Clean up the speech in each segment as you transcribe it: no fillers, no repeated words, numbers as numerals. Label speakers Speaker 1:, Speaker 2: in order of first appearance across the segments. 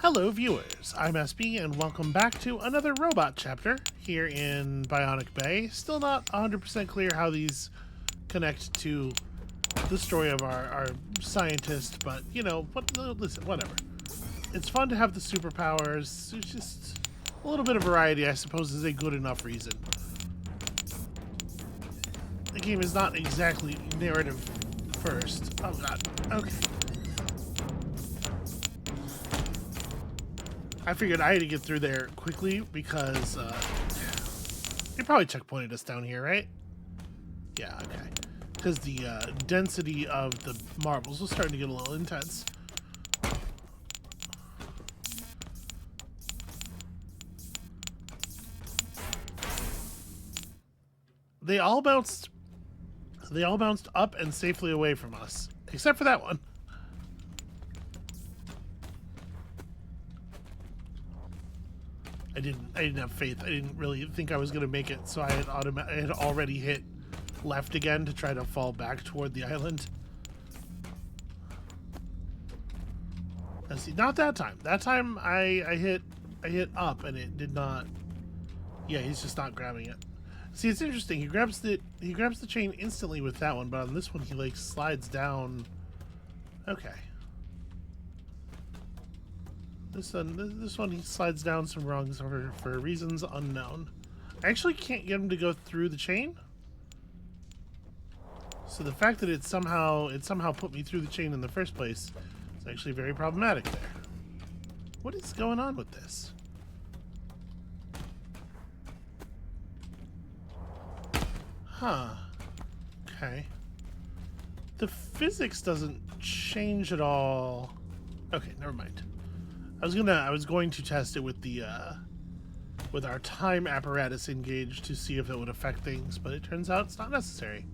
Speaker 1: Hello viewers, I'm SB and welcome back to another robot chapter here in Bionic Bay. Still not 100% clear how these connect to the story of our scientist, but you know, listen, whatever. It's fun to have the superpowers. It's just a little bit of variety, I suppose, is a good enough reason. The game is not exactly narrative first. Oh god, okay. I figured I had to get through there quickly because they probably checkpointed us down here, right? Yeah, okay. Because the density of the marbles was starting to get a little intense. They all bounced up and safely away from us, except for that one. I didn't have faith. I didn't really think I was gonna make it, so I had already hit left again to try to fall back toward the island. Let's see, not that time. That time I hit up and it did not. Yeah, he's just not grabbing it. See, it's interesting. He grabs the chain instantly with that one, but on this one he like slides down. Okay. This one he slides down some rungs for reasons unknown. I actually can't get him to go through the chain. So the fact that it somehow put me through the chain in the first place is actually very problematic there. What is going on with this? Huh. Okay. The physics doesn't change at all. Okay, never mind. I was going to test it with the with our time apparatus engaged to see if it would affect things, but it turns out it's not necessary.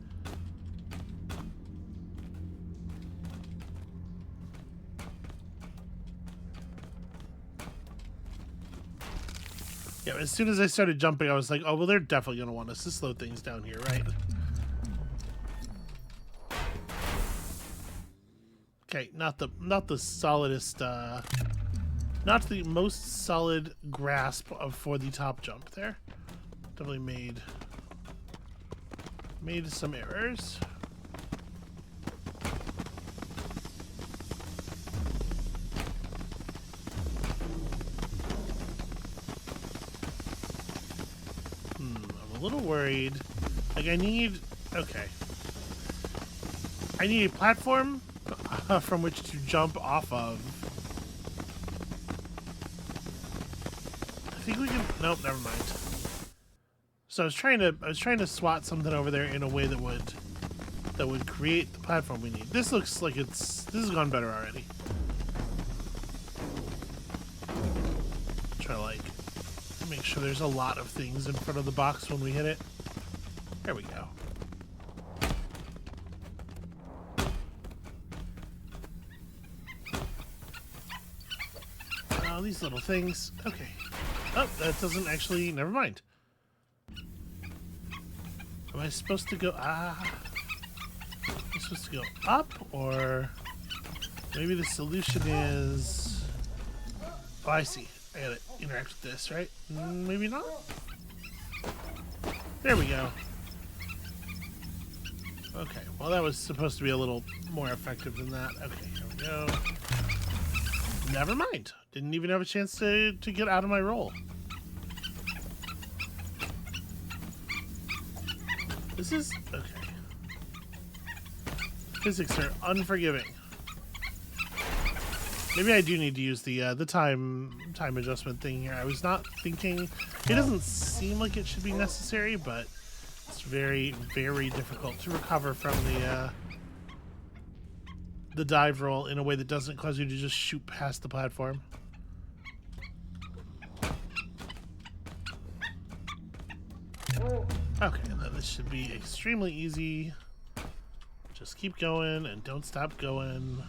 Speaker 1: Yeah, as soon as I started jumping, I was like, oh well, they're definitely gonna want us to slow things down here, right? Okay, not the solidest not the most solid grasp for the top jump there. Definitely made some errors. I'm a little worried. Like I need a platform from which to jump off of. I think we can. Nope, never mind. So I was trying to swat something over there in a way that would create the platform we need. This looks like this has gone better already. Try to like make sure there's a lot of things in front of the box when we hit it. There we go. Oh, these little things. Okay. Oh, that doesn't actually... Never mind. Am I supposed to go... Am I supposed to go up, or... Maybe the solution is... Oh, I see. I gotta interact with this, right? Maybe not? There we go. Okay, well that was supposed to be a little more effective than that. Okay, here we go. Never mind. Didn't even have a chance to get out of my roll. This is... okay. Physics are unforgiving. Maybe I do need to use the time adjustment thing here. I was not thinking... It doesn't seem like it should be necessary, but it's very, very difficult to recover from the dive roll in a way that doesn't cause you to just shoot past the platform. Okay, then this should be extremely easy. Just keep going and don't stop going.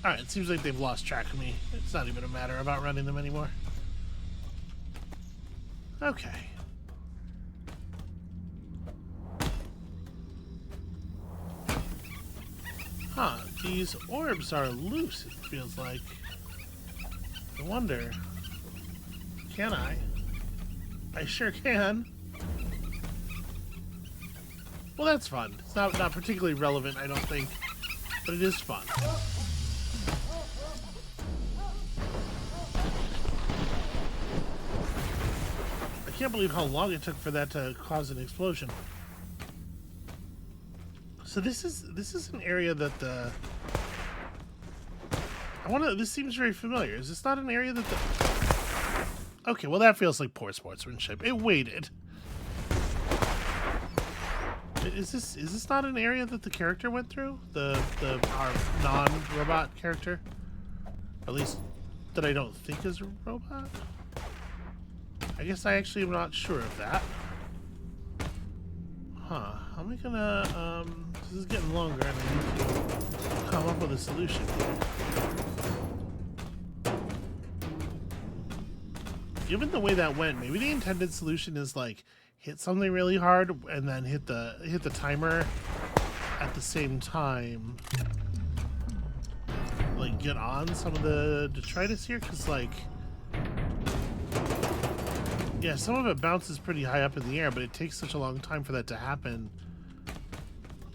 Speaker 1: Alright, it seems like they've lost track of me. It's not even a matter of outrunning them anymore. Okay. Huh, these orbs are loose, it feels like. I wonder, can I? I sure can. Well, that's fun. It's not particularly relevant, I don't think, but it is fun. I can't believe how long it took for that to cause an explosion. So this is an area that the this seems very familiar. Is this not an area that the... Okay, well that feels like poor sportsmanship. It waited. Is this not an area that the character went through? Our non-robot character? At least that I don't think is a robot? I guess I actually am not sure of that. Huh. How am I gonna, this is getting longer and I need to come up with a solution here. Given the way that went, maybe the intended solution is like hit something really hard and then hit the timer at the same time. Like get on some of the detritus here, because like, yeah, some of it bounces pretty high up in the air, but it takes such a long time for that to happen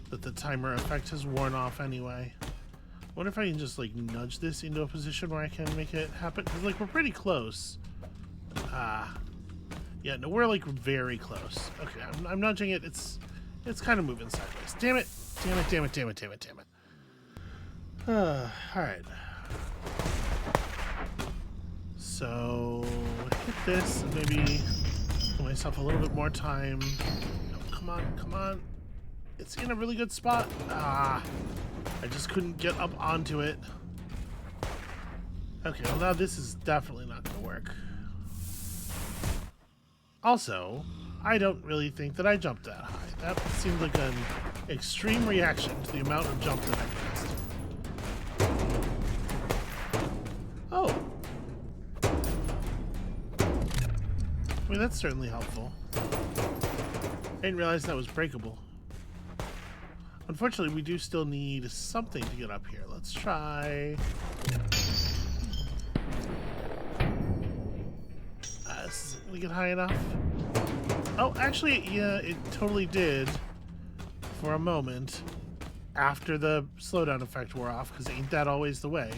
Speaker 1: that the timer effect has worn off anyway. I wonder if I can just like nudge this into a position where I can make it happen, because like we're pretty close. Yeah, no, we're like very close. Okay, I'm nudging it. It's kind of moving sideways. Damn it! Damn it! Damn it! Damn it! Damn it! Damn it! All right. So hit this and maybe give myself a little bit more time. Oh, come on, come on! It's in a really good spot. I just couldn't get up onto it. Okay, well now this is definitely not gonna work. Also, I don't really think that I jumped that high. That seemed like an extreme reaction to the amount of jump that I missed. Oh. I mean, that's certainly helpful. I didn't realize that was breakable. Unfortunately, we do still need something to get up here. Let's try... this isn't gonna get high enough. Oh, actually, yeah, it totally did for a moment after the slowdown effect wore off, because ain't that always the way?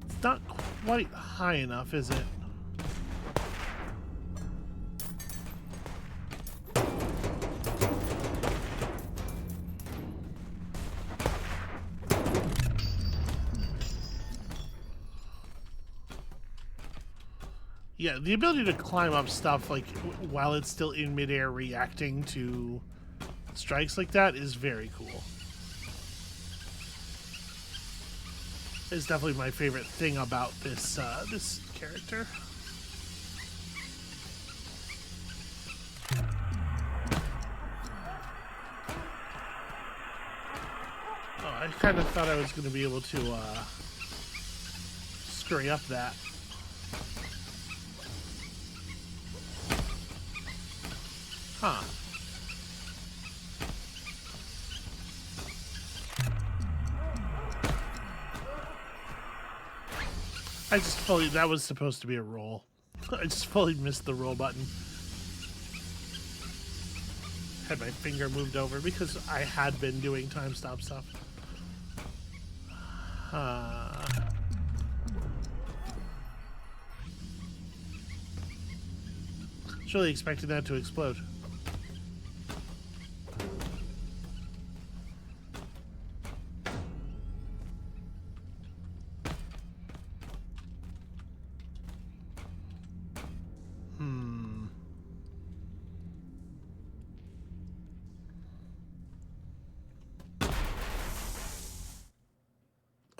Speaker 1: It's not quite high enough, is it? Yeah, the ability to climb up stuff like while it's still in midair reacting to strikes like that is very cool. It's definitely my favorite thing about this this character. Oh, I kind of thought I was going to be able to scurry up that. Huh. I just fully... That was supposed to be a roll. I just fully missed the roll button. Had my finger moved over because I had been doing time stop stuff. I was really expecting that to explode.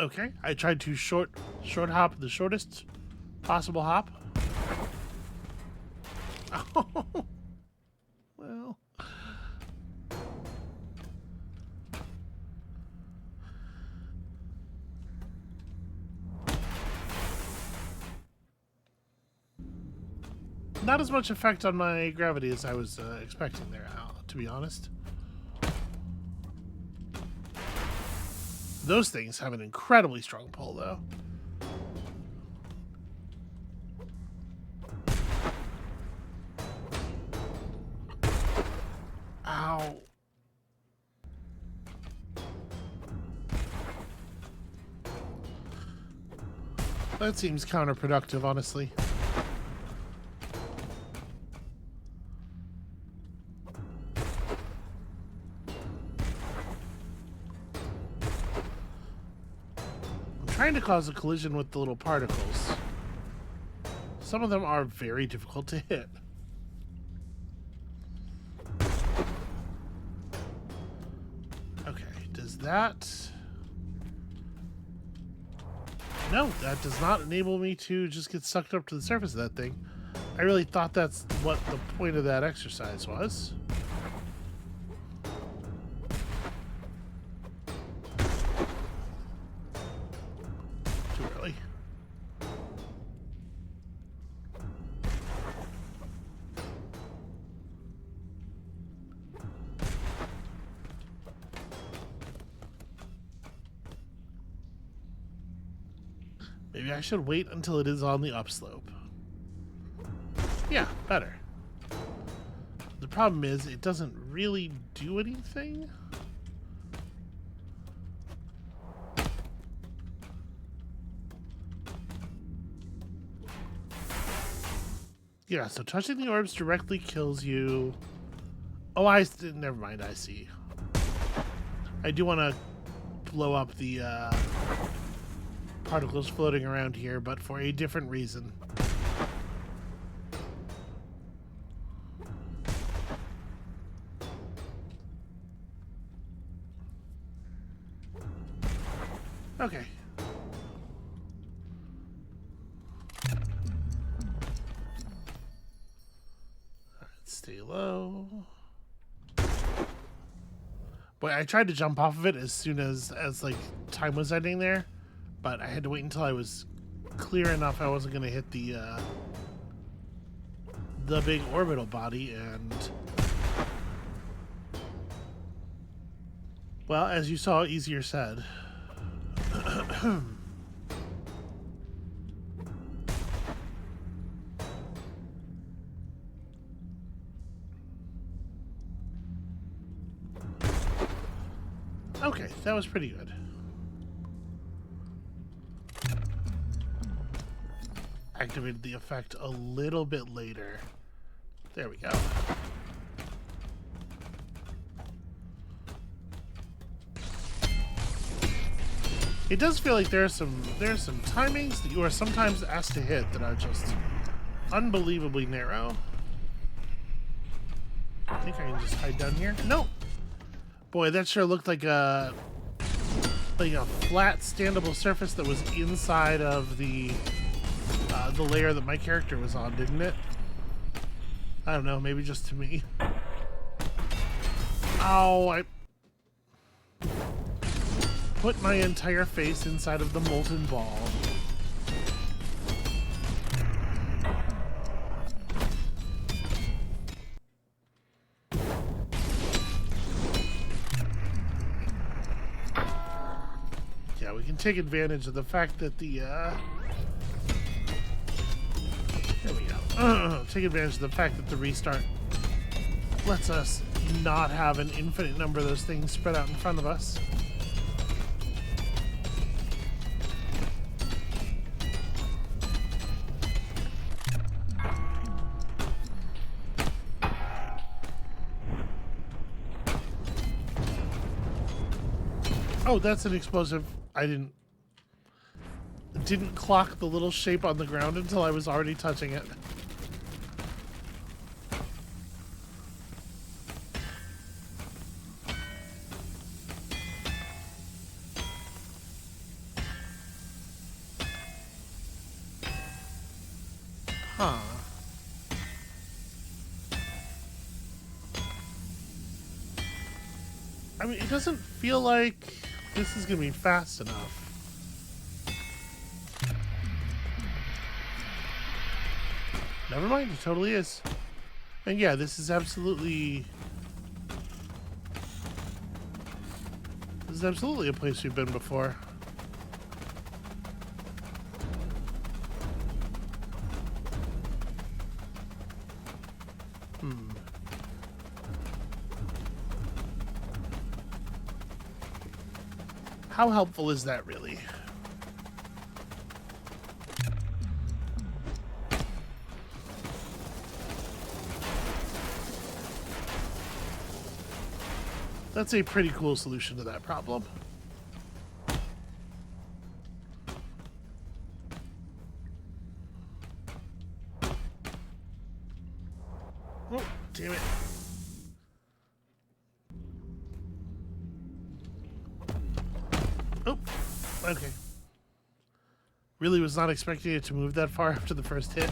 Speaker 1: Okay, I tried to short hop the shortest possible hop. Oh, well. Not as much effect on my gravity as I was expecting there, to be honest. Those things have an incredibly strong pull, though. Ow. That seems counterproductive, honestly. I'm trying to cause a collision with the little particles. Some of them are very difficult to hit. Okay, does that... No, that does not enable me to just get sucked up to the surface of that thing. I really thought that's what the point of that exercise was. Too early. Maybe I should wait until it is on the upslope. Yeah, better. The problem is it doesn't really do anything. Yeah, so touching the orbs directly kills you. Oh, never mind, I see. I do want to blow up the particles floating around here, but for a different reason. Okay. Alright, stay low. Boy, I tried to jump off of it as soon as like time was ending there, but I had to wait until I was clear enough I wasn't going to hit the big orbital body, and well, as you saw, easier said. Okay, that was pretty good. Activated the effect a little bit later. There we go. It does feel like there are some timings that you are sometimes asked to hit that are just unbelievably narrow. I think I can just hide down here. Nope. Boy, that sure looked like a flat, standable surface that was inside of the layer that my character was on, didn't it? I don't know, maybe just to me. Ow, I put my entire face inside of the molten ball. Yeah, we can take advantage of the fact that the there we go. Take advantage of the fact that the restart lets us not have an infinite number of those things spread out in front of us. Oh, that's an explosive. I didn't clock the little shape on the ground until I was already touching it. Huh. I mean, it doesn't feel like this is gonna be fast enough. Never mind, it totally is. And yeah, this is absolutely... This is absolutely a place we've been before. How helpful is that really? That's a pretty cool solution to that problem. Oh, damn it. Oh, okay. Really was not expecting it to move that far after the first hit.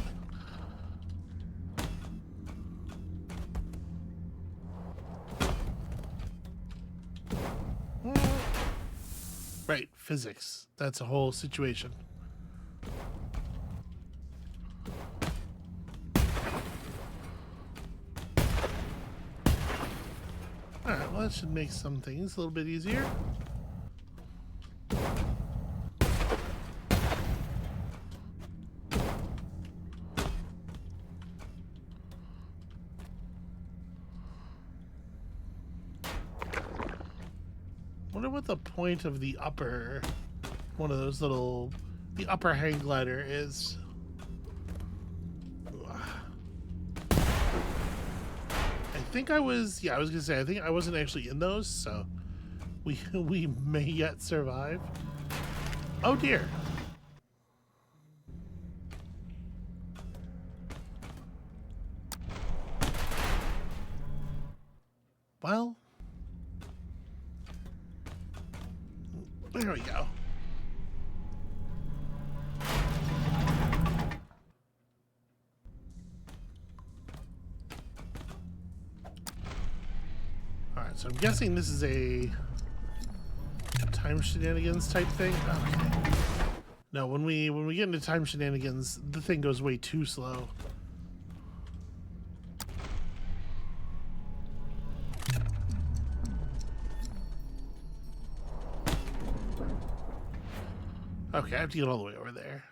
Speaker 1: Right, physics. That's a whole situation. Alright, well that should make some things a little bit easier. Wonder what the point of the upper, one of those little, the upper hang glider is. I think I was, yeah, I was gonna say, I think I wasn't actually in those, so we may yet survive. Oh dear. Well, there we go. Alright, so I'm guessing this is a time shenanigans type thing. Okay. No, when we get into time shenanigans, the thing goes way too slow. Okay, I have to get all the way over there.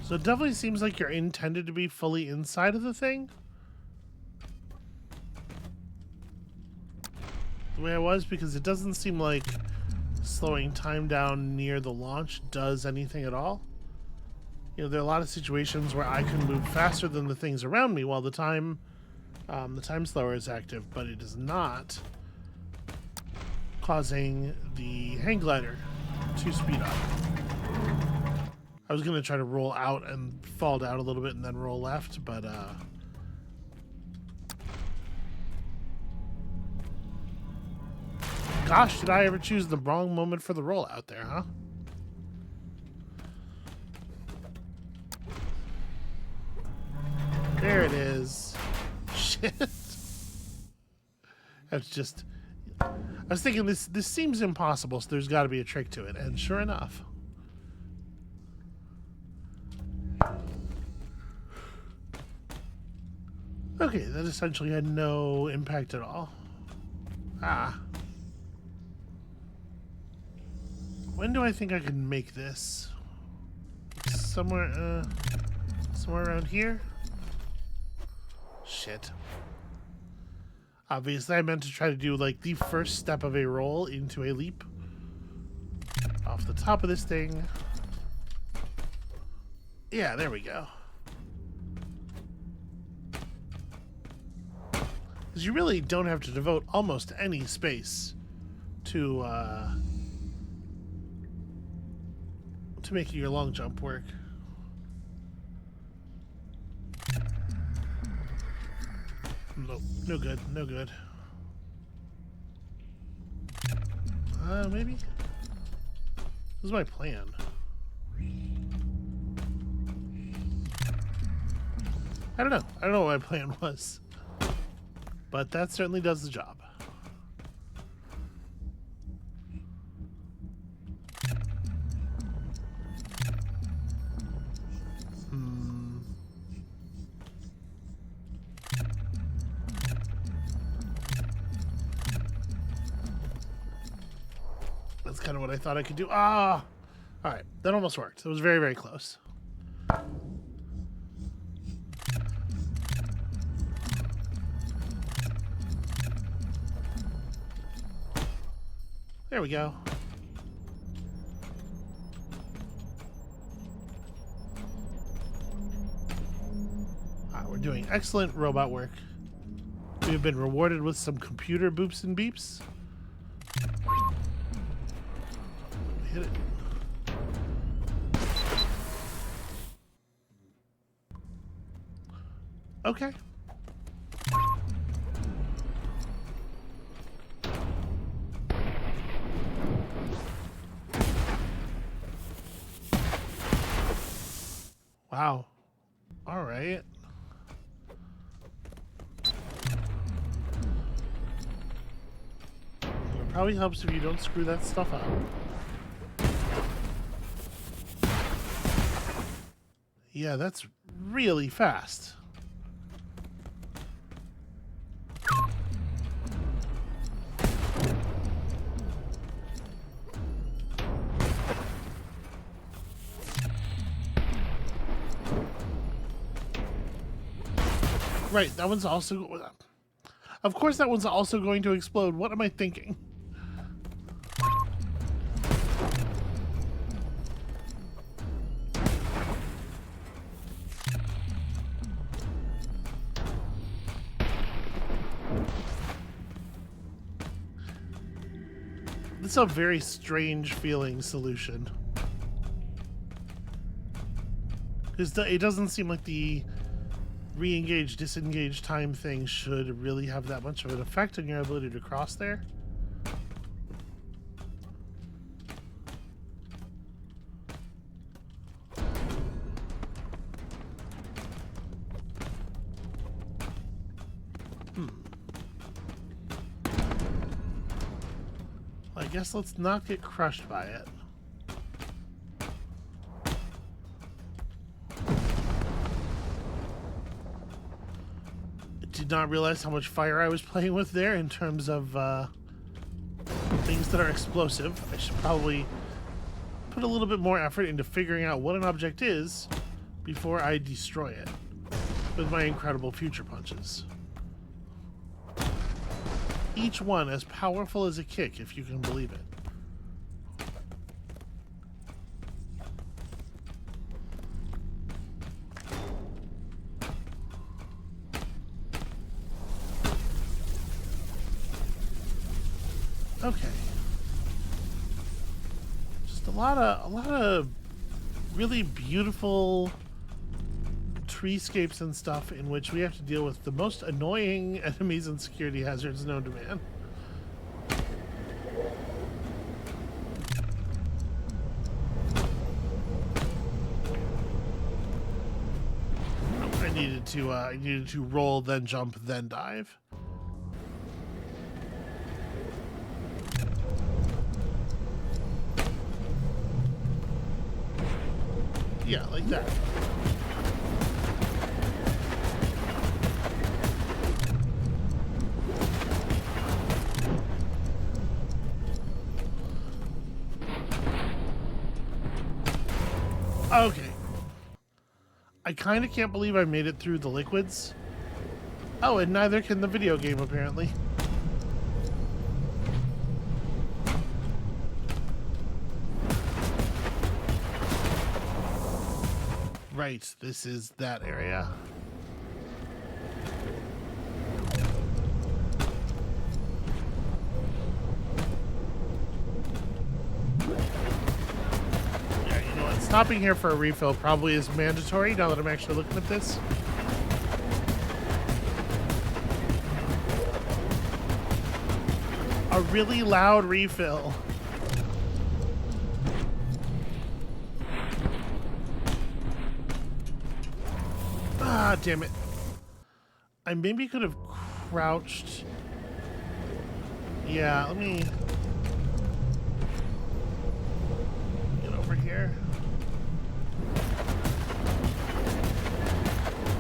Speaker 1: So it definitely seems like you're intended to be fully inside of the thing. The way I was, because it doesn't seem like slowing time down near the launch does anything at all. You know, there are a lot of situations where I can move faster than the things around me while the time slower is active, but it is not causing the hang glider to speed up. I was going to try to roll out and fall down a little bit and then roll left, but gosh, did I ever choose the wrong moment for the roll out there, huh? There it is. Shit. That's just... I was thinking this seems impossible, so there's got to be a trick to it, and sure enough. Okay, that essentially had no impact at all. Ah. When do I think I can make this? Somewhere around here? Shit. Obviously, I meant to try to do, like, the first step of a roll into a leap. Off the top of this thing. Yeah, there we go. Because you really don't have to devote almost any space to making your long jump work. Nope. No good. No good. Maybe? This is my plan. I don't know. I don't know what my plan was. But that certainly does the job. That's kind of what I thought I could do. Ah! Alright, that almost worked. It was very, very close. There we go. We're doing excellent robot work. We have been rewarded with some computer boops and beeps. Hit it. Okay. Wow. All right. It probably helps if you don't screw that stuff up. Yeah, that's really fast. Right, that one's also... Of course that one's also going to explode. What am I thinking? This is a very strange feeling solution. It doesn't seem like the re-engage, disengage time thing should really have that much of an effect on your ability to cross there. I guess let's not get crushed by it. Did not realize how much fire I was playing with there in terms of things that are explosive. I should probably put a little bit more effort into figuring out what an object is before I destroy it with my incredible future punches. Each one as powerful as a kick, if you can believe it. Okay. Just a lot of really beautiful treescapes and stuff in which we have to deal with the most annoying enemies and security hazards known to man. I needed to roll, then jump, then dive. Yeah, like that. Okay. I kind of can't believe I made it through the liquids. Oh, and neither can the video game, apparently. Right, this is that area. Stopping here for a refill probably is mandatory now that I'm actually looking at this. a really loud refill. Ah, damn it. I maybe could have crouched. Yeah, let me get over here.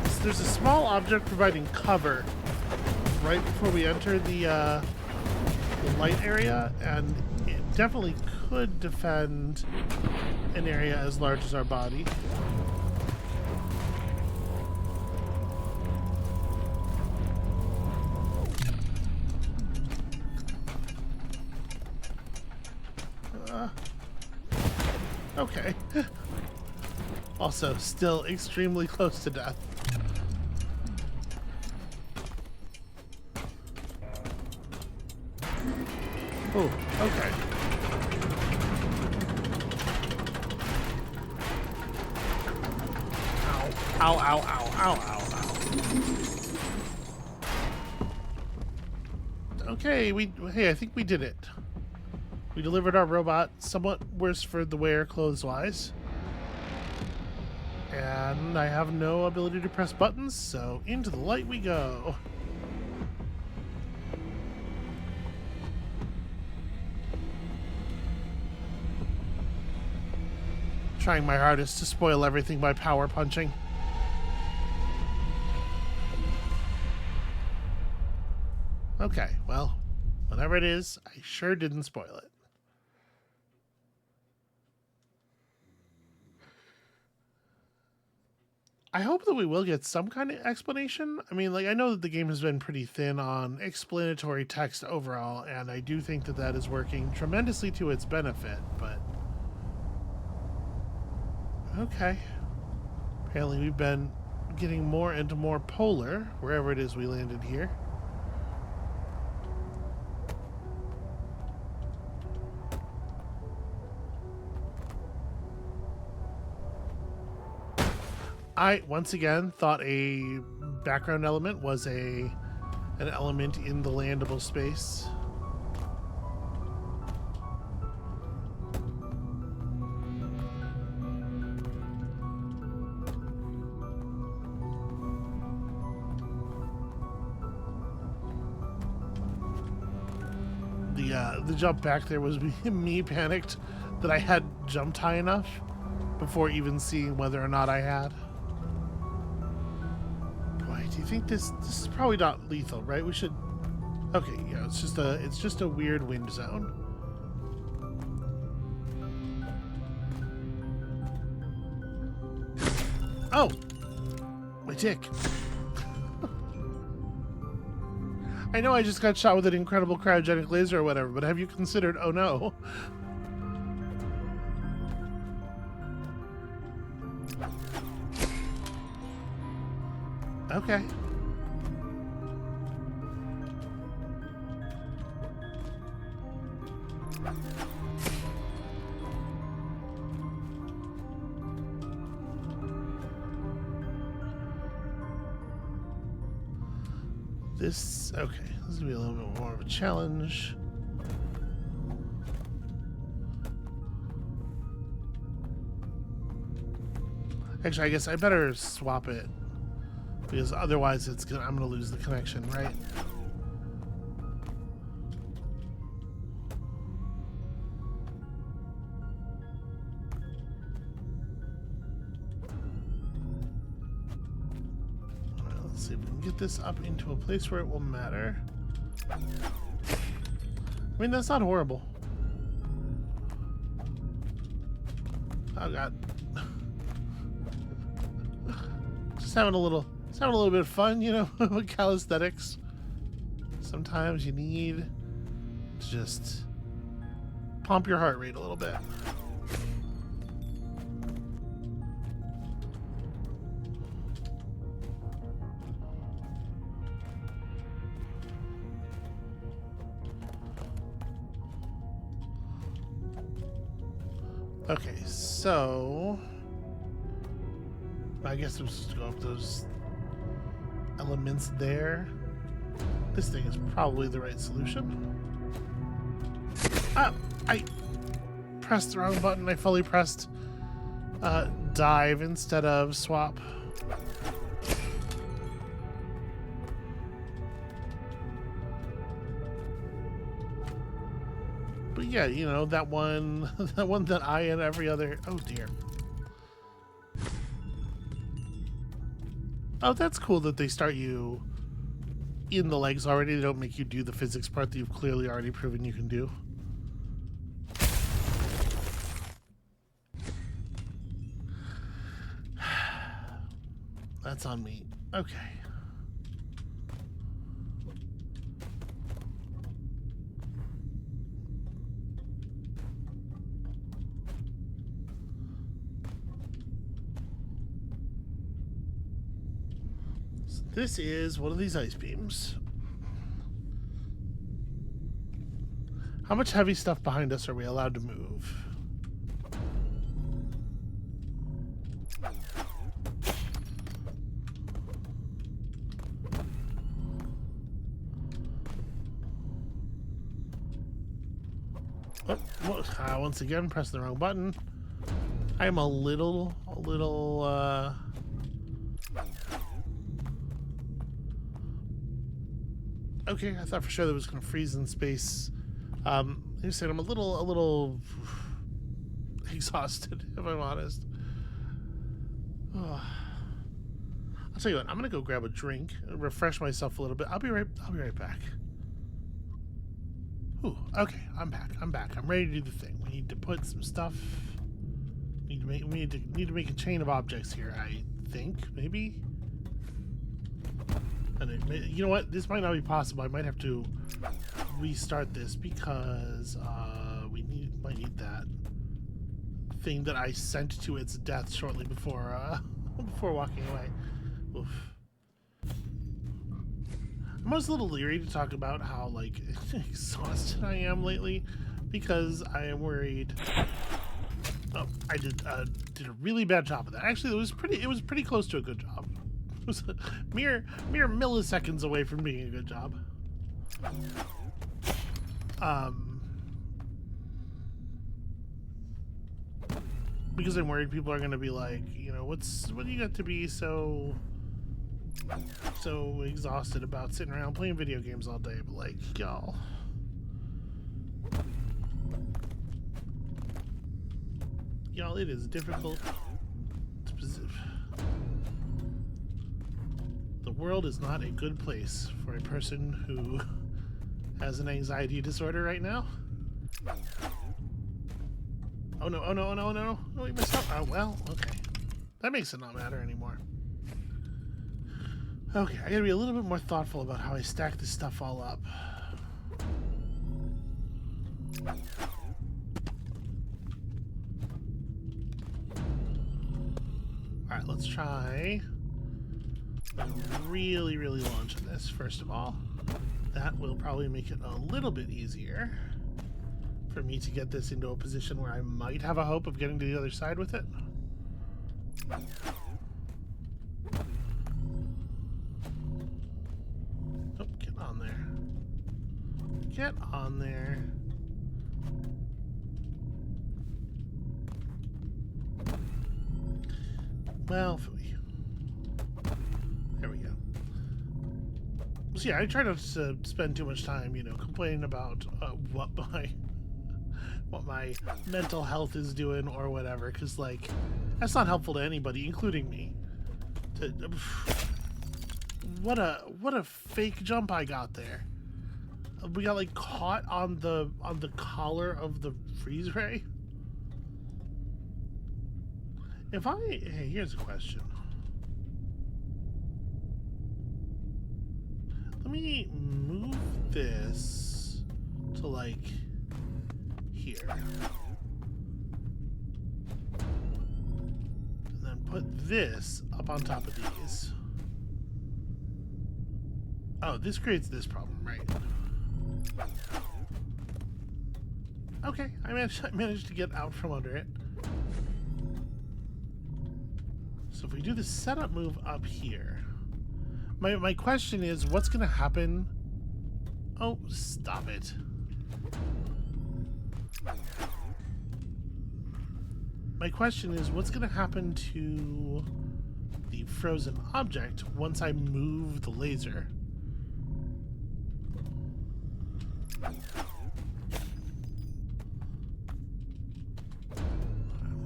Speaker 1: So there's a small object providing cover right before we enter the light area, and it definitely could defend an area as large as our body. Okay. Also, still extremely close to death. Oh, okay. Ow, ow, ow, ow, ow, ow. Okay, hey, I think we did it. We delivered our robot, somewhat worse for the wear clothes-wise. And I have no ability to press buttons, so into the light we go. Trying my hardest to spoil everything by power punching. Okay, well, whatever it is, I sure didn't spoil it. I hope that we will get some kind of explanation. I mean, like, I know that the game has been pretty thin on explanatory text overall, and I do think that that is working tremendously to its benefit, but... Okay. Apparently we've been getting more and more polar, wherever it is we landed here. I, once again, thought a background element was an element in the landable space. The jump back there was me panicked that I had jumped high enough before even seeing whether or not I had. Do you think this is probably not lethal, right? We should. Okay, yeah, it's just a weird wind zone. Oh, my dick. I know I just got shot with an incredible cryogenic laser or whatever, but have you considered? Oh no. Okay. This is gonna be a little bit more of a challenge. Actually, I guess I better swap it. Because otherwise I'm gonna lose the connection, right? Alright, let's see if we can get this up into a place where it will matter. I mean, that's not horrible. Oh god. Just having a little bit of fun, you know, with calisthenics. Sometimes you need to just pump your heart rate a little bit. Okay, so I guess I'm supposed to go up those elements there. This thing is probably the right solution. I pressed the wrong button. I fully pressed dive instead of swap. But yeah, you know, that one that one that I and every other... Oh dear. Oh, that's cool that they start you in the legs already. They don't make you do the physics part that you've clearly already proven you can do. That's on me. Okay. So this is one of these ice beams. How much heavy stuff behind us are we allowed to move? Oh, once again, press the wrong button. I am a little, okay, I thought for sure that was going to freeze in space. You said I'm a little exhausted, if I'm honest. Oh. I'll tell you what, I'm gonna go grab a drink and refresh myself a little bit. I'll be right back. Ooh, okay, I'm back. I'm ready to do the thing. We need to put some stuff. We need to make a chain of objects here, I think, maybe. And you know what? This might not be possible. I might have to restart this because we might need that thing that I sent to its death shortly before before walking away. Oof. I'm always a little leery to talk about how like exhausted I am lately because I am worried. Oh, I did a really bad job of that. Actually, it was pretty close to a good job. It was a mere milliseconds away from being a good job. Because I'm worried people are going to be like, you know, what do you got to be so exhausted about sitting around playing video games all day? But like, y'all, it is difficult to the world is not a good place for a person who has an anxiety disorder right now. Oh no, oh, we messed up. Oh, well, okay. That makes it not matter anymore. Okay, I gotta be a little bit more thoughtful about how I stack this stuff all up. Alright, let's try really launching this, first of all. That will probably make it a little bit easier for me to get this into a position where I might have a hope of getting to the other side with it. Oh, get on there. Get on there. Well, there we go. So yeah, I try not to spend too much time, you know, complaining about what my mental health is doing or whatever, because like that's not helpful to anybody, including me. What a fake jump I got there. We got like caught on the collar of the freeze ray. Hey, here's a question. Let me move this to like here. And then put this up on top of these. Oh, this creates this problem, right? Okay, I managed to get out from under it. So if we do the setup move up here, my question is, what's going to happen? Oh, stop it. my question is, what's going to happen to the frozen object once I move the laser?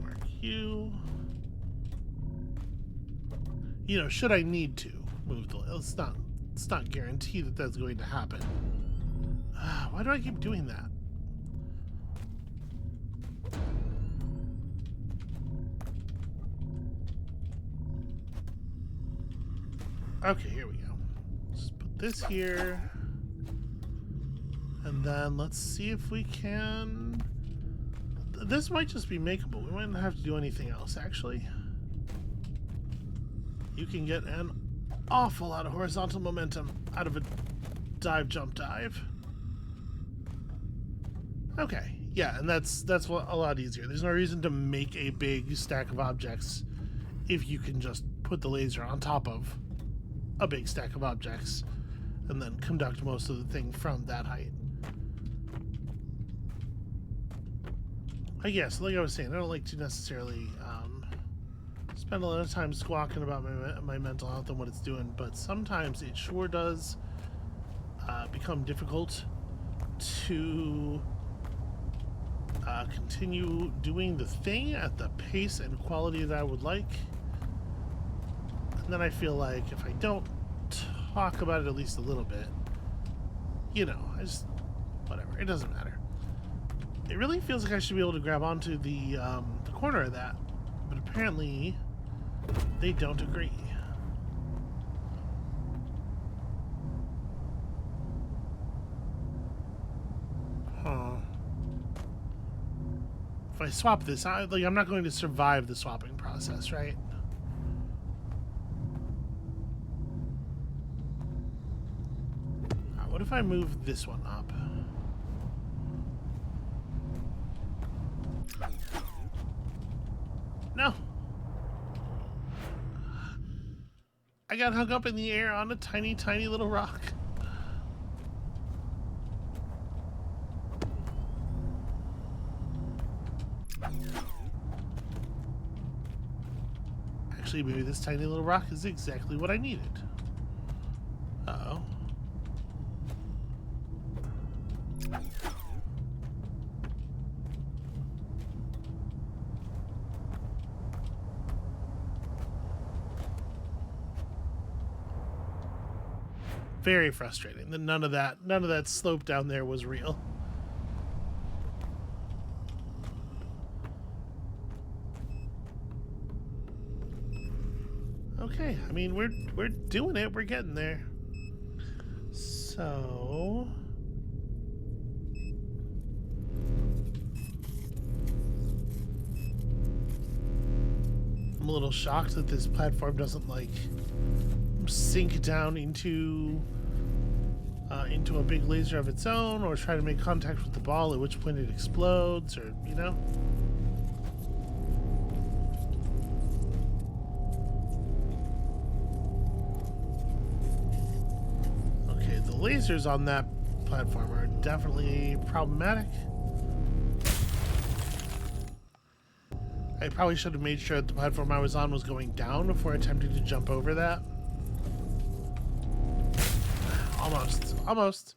Speaker 1: Mark you. You know, should I need to move the... It's not guaranteed that that's going to happen. Why do I keep doing that? Okay, here we go. Let's put this here. And then let's see if we can... This might just be makeable. We might not have to do anything else, actually. You can get an awful lot of horizontal momentum out of a dive, jump, dive. Okay, yeah, and that's a lot easier. There's no reason to make a big stack of objects if you can just put the laser on top of a big stack of objects and then conduct most of the thing from that height. I guess, like I was saying, I don't like to necessarily spend a lot of time squawking about my mental health and what it's doing, but sometimes it sure does become difficult to continue doing the thing at the pace and quality that I would like. And then I feel like if I don't talk about it at least a little bit, you know, whatever, it doesn't matter. It really feels like I should be able to grab onto the corner of that, but apparently they don't agree. Huh. If I swap this, I'm not going to survive the swapping process, right? What if I move this one up? No. I got hung up in the air on a tiny, tiny little rock. Actually, maybe this tiny little rock is exactly what I needed. Uh-oh. Very frustrating that none of that slope down there was real. Okay, I mean we're doing it. We're getting there. So I'm a little shocked that this platform doesn't like sink down into a big laser of its own, or try to make contact with the ball, at which point it explodes, or you know. Okay, the lasers on that platform are definitely problematic. I probably should have made sure that the platform I was on was going down before attempting to jump over that. Almost.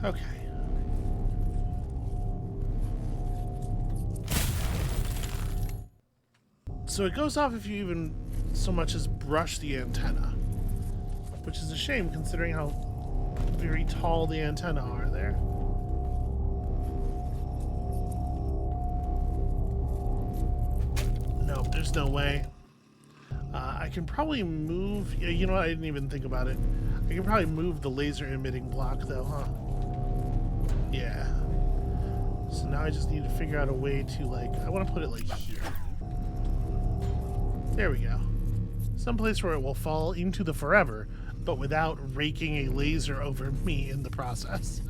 Speaker 1: Okay. So it goes off if you even so much as brush the antenna, which is a shame considering how very tall the antenna are there. Nope, there's no way. I can probably move... Yeah, you know what? I didn't even think about it. I can probably move the laser emitting block, though, huh? Yeah. So now I just need to figure out a way to, like... I want to put it, like, here. There we go. Someplace where it will fall into the forever, but without raking a laser over me in the process.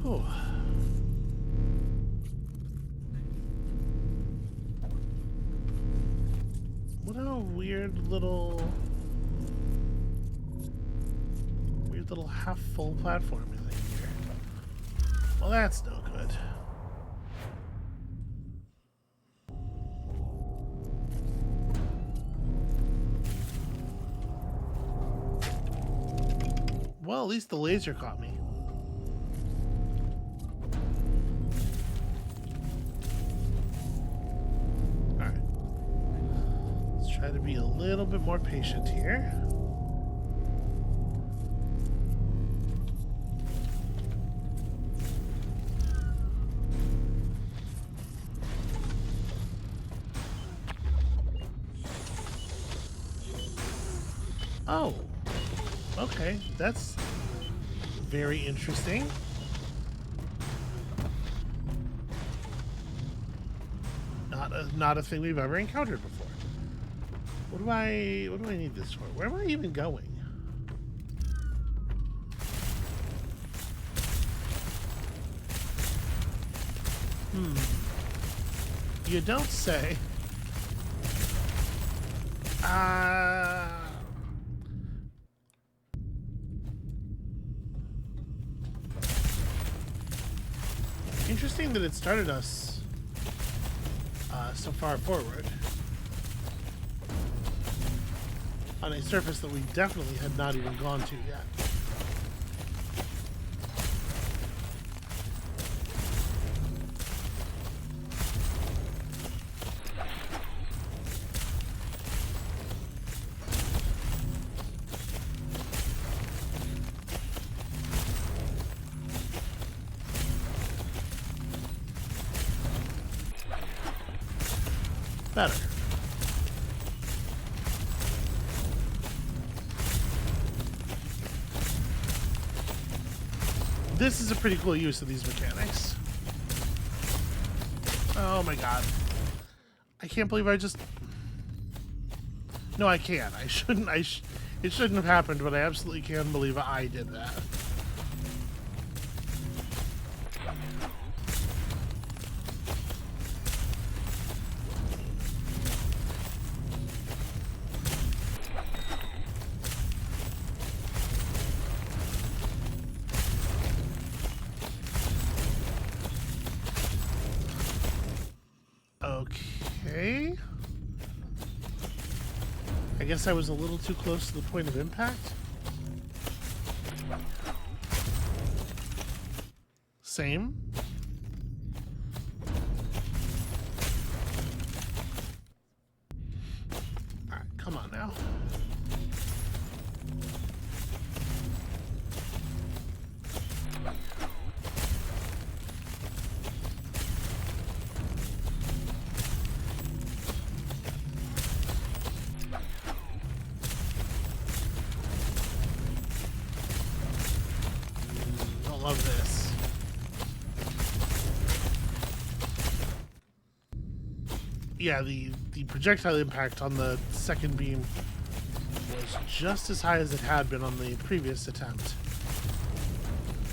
Speaker 1: Oh. weird little half-full platform thing here. Well, that's no good. Well, at least the laser caught me. Alright. Let's try to be a little bit more patient here. Oh. Okay, that's very interesting. Not a thing we've ever encountered before. What do I need this for? Where am I even going? You don't say. Interesting that it started us so far forward on a surface that we definitely had not even gone to yet. Better. This is a pretty cool use of these mechanics. Oh my god. I can't believe I just... No, I can't. I shouldn't. It shouldn't have happened, but I absolutely can believe I did that. Okay. I guess I was a little too close to the point of impact. Same. Alright, come on now. Love this. Yeah, the projectile impact on the second beam was just as high as it had been on the previous attempt.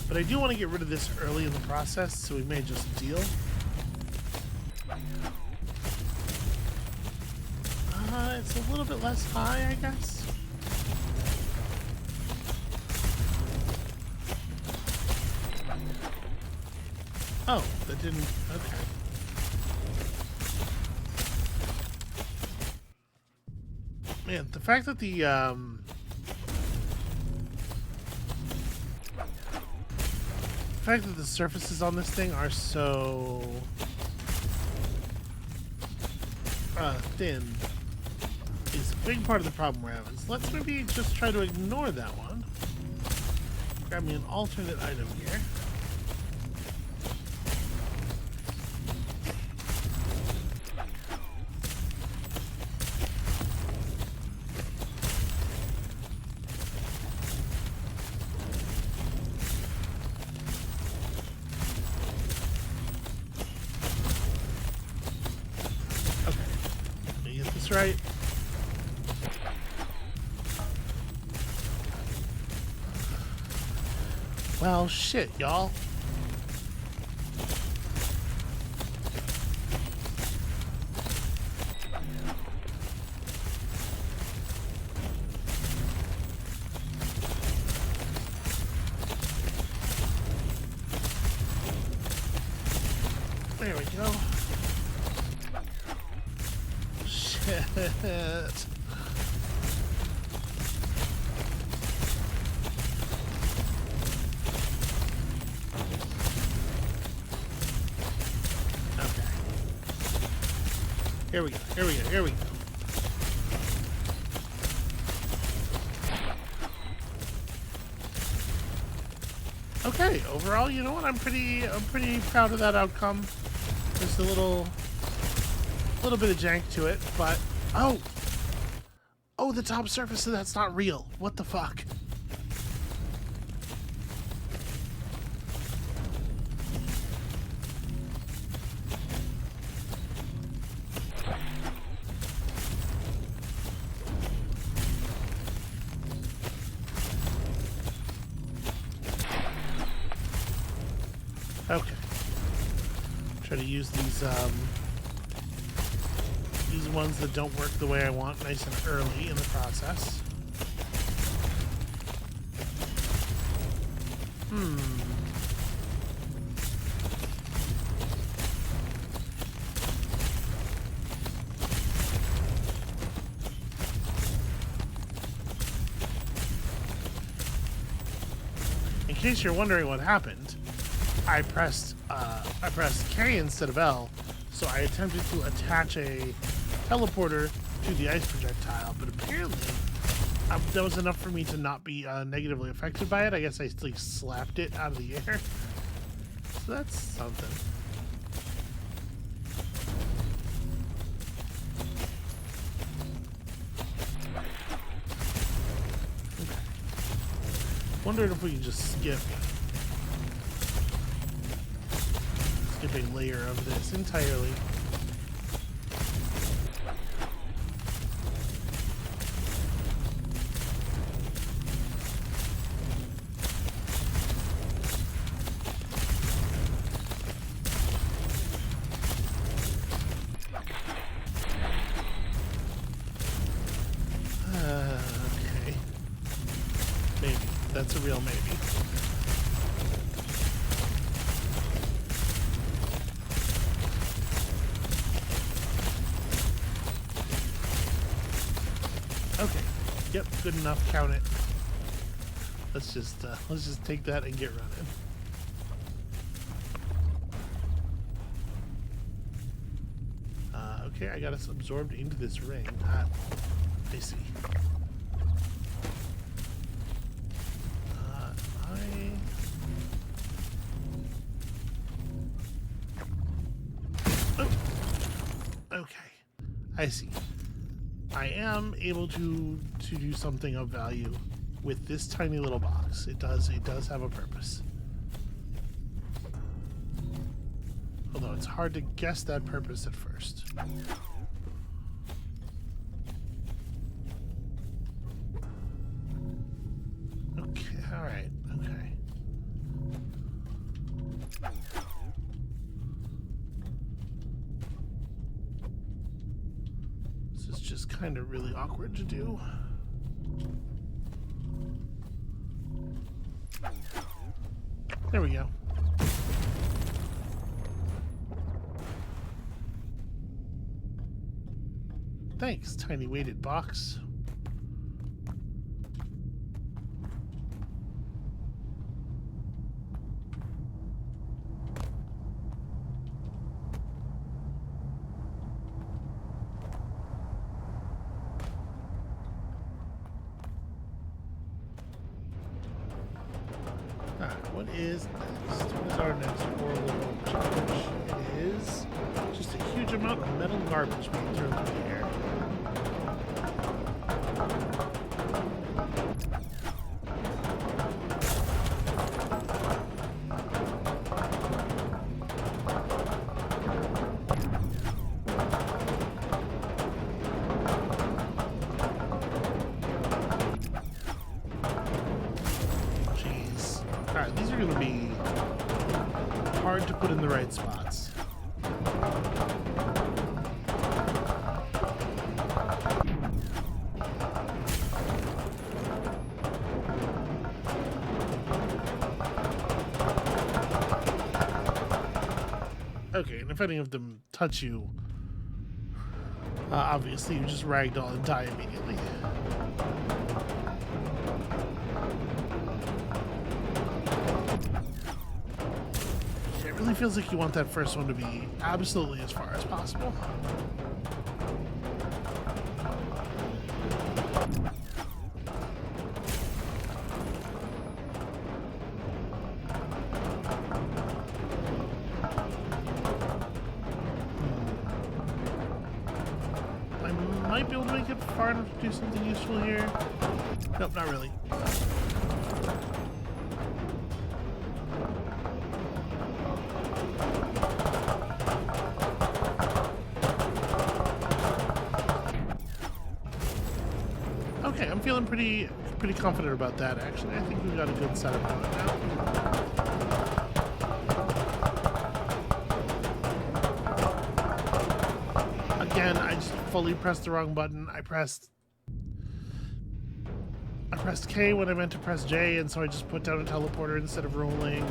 Speaker 1: But I do want to get rid of this early in the process, so we may just deal. It's a little bit less high, I guess. Oh, that didn't... Okay. Man, the fact that the surfaces on this thing are so thin is a big part of the problem we're having. So let's maybe just try to ignore that one. Grab me an alternate item here. Right. Well, shit, y'all. we go. Shit. Okay. Here we go. Here we go. Here we go. Okay, overall, you know what? I'm pretty proud of that outcome. Just a little bit of jank to it, but oh, the top surface of that's not real. What the fuck? Okay. Try to use these ones that don't work the way I want nice and early in the process. In case you're wondering what happened, I pressed K instead of L, so I attempted to attach a teleporter to the ice projectile, but apparently that was enough for me to not be negatively affected by it. I guess I like slapped it out of the air, so that's something. Okay. Wondering if we can just skip a layer of this entirely. Okay. Maybe. That's a real maybe. Okay. Yep, good enough. Count it. Let's just take that and get running. Okay, I got us absorbed into this ring. I see. Oh. Okay. I see. I am able to do something of value with this tiny little box. It does have a purpose. Although it's hard to guess that purpose at first. Okay, alright, okay. This is just kind of really awkward to do. There we go. Thanks, tiny weighted box. What is next? What is our next horrible challenge? It is just a huge amount of metal garbage being thrown through the air. Alright, these are going to be hard to put in the right spots. Okay, If any of them touch you, obviously you just ragdoll and die immediately. It really feels like you want that first one to be absolutely as far as possible. Might be able to make it far enough to do something useful here. Nope, not really. Okay, I'm feeling pretty confident about that, actually. I think we've got a good setup going now. Again, I just fully pressed the wrong button. I pressed K when I meant to press J, and so I just put down a teleporter instead of rolling.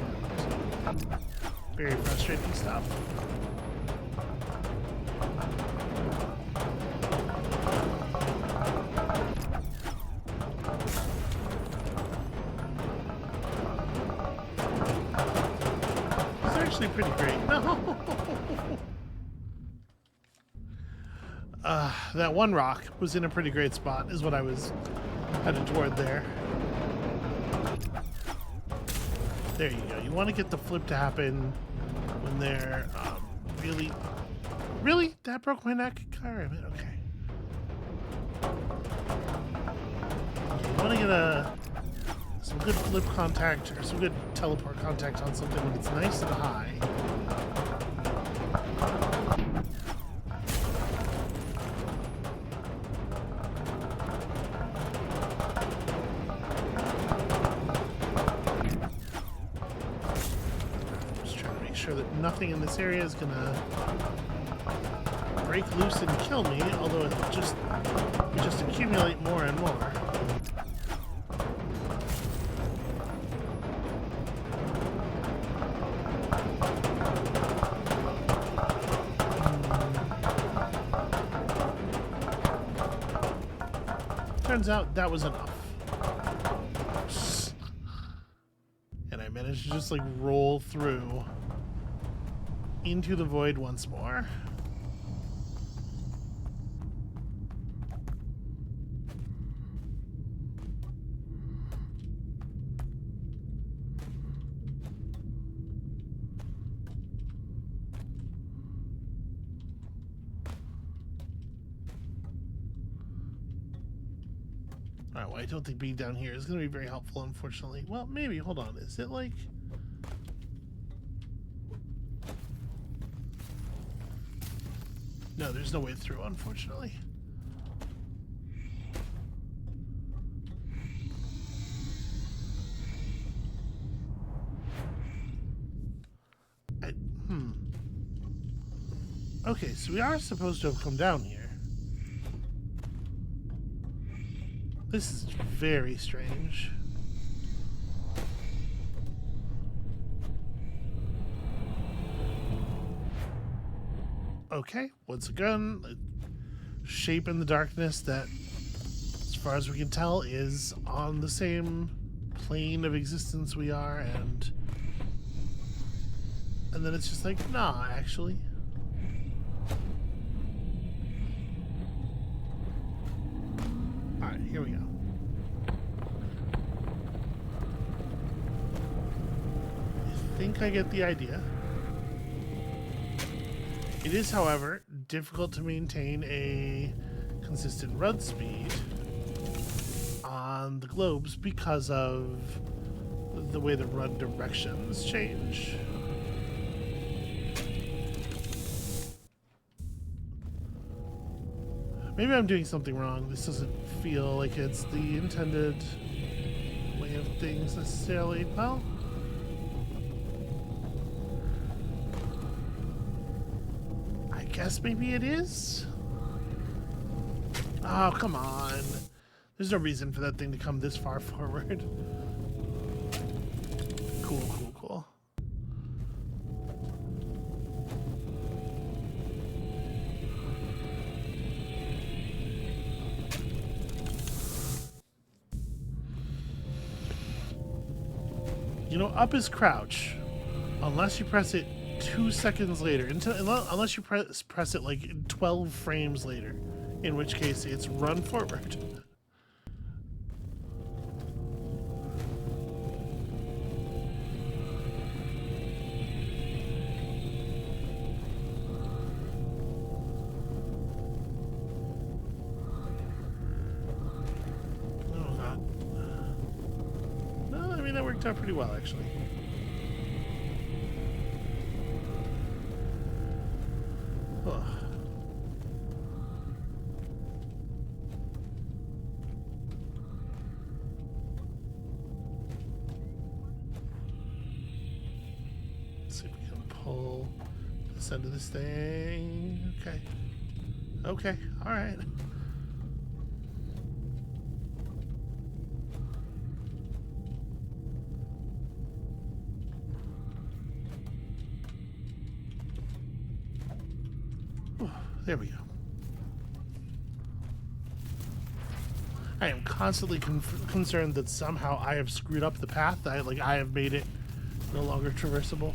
Speaker 1: Very frustrating stuff. It's actually pretty great. No! That one rock was in a pretty great spot, is what I was headed toward there. There you go. You want to get the flip to happen when they're really? That broke my neck? God damn it. Okay. You want to get some good flip contact or some good teleport contact on something when it's nice and high. Sure that nothing in this area is gonna break loose and kill me, although it just accumulate more and more. Turns out that was enough. And I managed to just like roll through into the void once more. Alright, well, I don't think being down here is going to be very helpful, unfortunately. Well, maybe. Hold on. Is it like... No, there's no way through, unfortunately. Okay, so we are supposed to have come down here. This is very strange. Okay, once again, a shape in the darkness that, as far as we can tell, is on the same plane of existence we are, and then it's just like, nah, actually. Alright, here we go. I think I get the idea. It is, however, difficult to maintain a consistent run speed on the globes because of the way the run directions change. Maybe I'm doing something wrong. This doesn't feel like it's the intended way of things necessarily. Well, I guess maybe it is. Oh, come on. There's no reason for that thing to come this far forward. Cool, cool, cool. up is crouch. Unless you press it 2 seconds later. Unless you press it like 12 frames later. In which case it's run forward. That worked out pretty well, actually. Ugh. Let's see if we can pull this end of this thing. Okay. Okay, alright. There we go. I am constantly concerned that somehow I have screwed up the path. I have made it no longer traversable.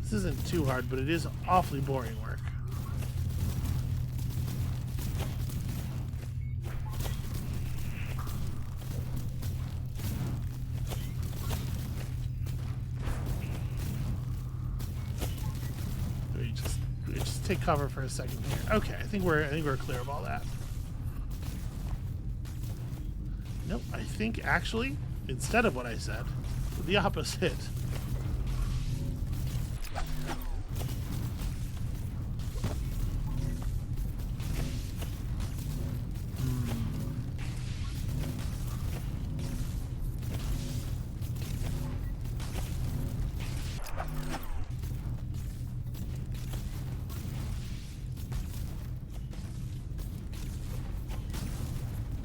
Speaker 1: This isn't too hard, but it is awfully boring work. Take cover for a second here. Okay, I think we're clear of all that. Nope, I think actually, instead of what I said, the opposite.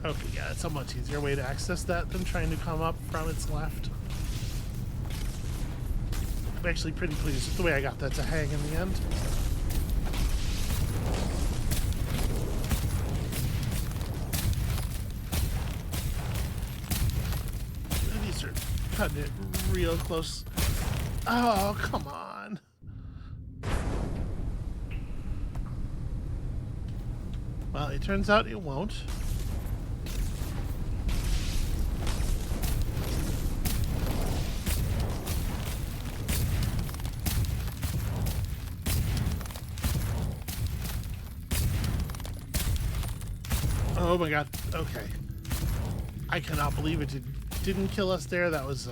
Speaker 1: Okay, yeah, it's a much easier way to access that than trying to come up from its left. I'm actually pretty pleased with the way I got that to hang in the end. These are cutting it real close. Oh, come on. Well, it turns out it won't. Oh my god, okay. I cannot believe it didn't kill us there. That was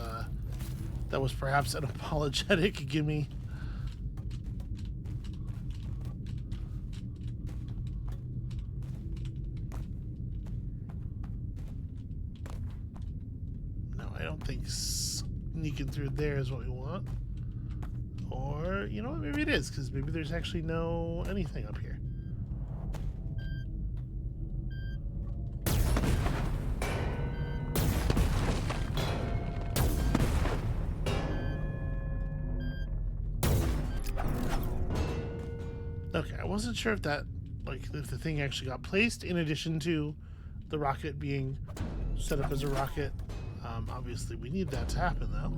Speaker 1: perhaps an apologetic gimme. No, I don't think sneaking through there is what we want. Or, you know what, maybe it is, because maybe there's actually no anything up here. Okay, I wasn't sure if that, if the thing actually got placed in addition to the rocket being set up as a rocket. Obviously, we need that to happen, though.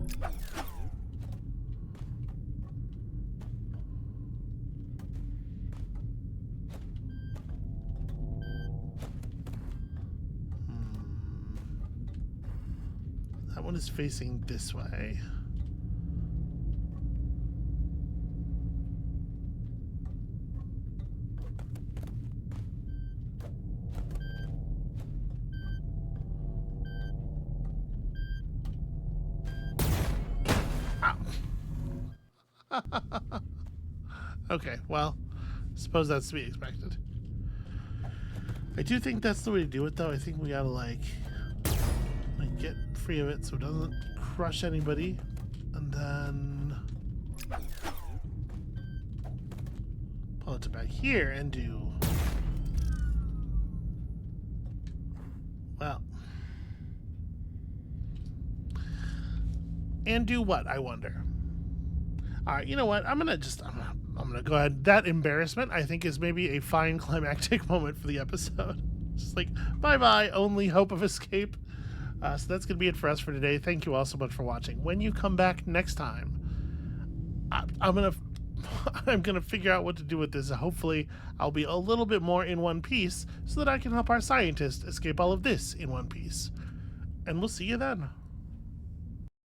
Speaker 1: That one is facing this way. Okay, well, I suppose that's to be expected. I do think that's the way to do it, though. I think we gotta, get free of it so it doesn't crush anybody. And then pull it to back here and do... Well... And do what, I wonder? All right, you know what? I'm gonna go ahead. That embarrassment, I think, is maybe a fine climactic moment for the episode. Just like, bye-bye, only hope of escape. So that's gonna be it for us for today. Thank you all so much for watching. When you come back next time, I'm gonna figure out what to do with this. Hopefully, I'll be a little bit more in one piece so that I can help our scientist escape all of this in one piece. And we'll see you then.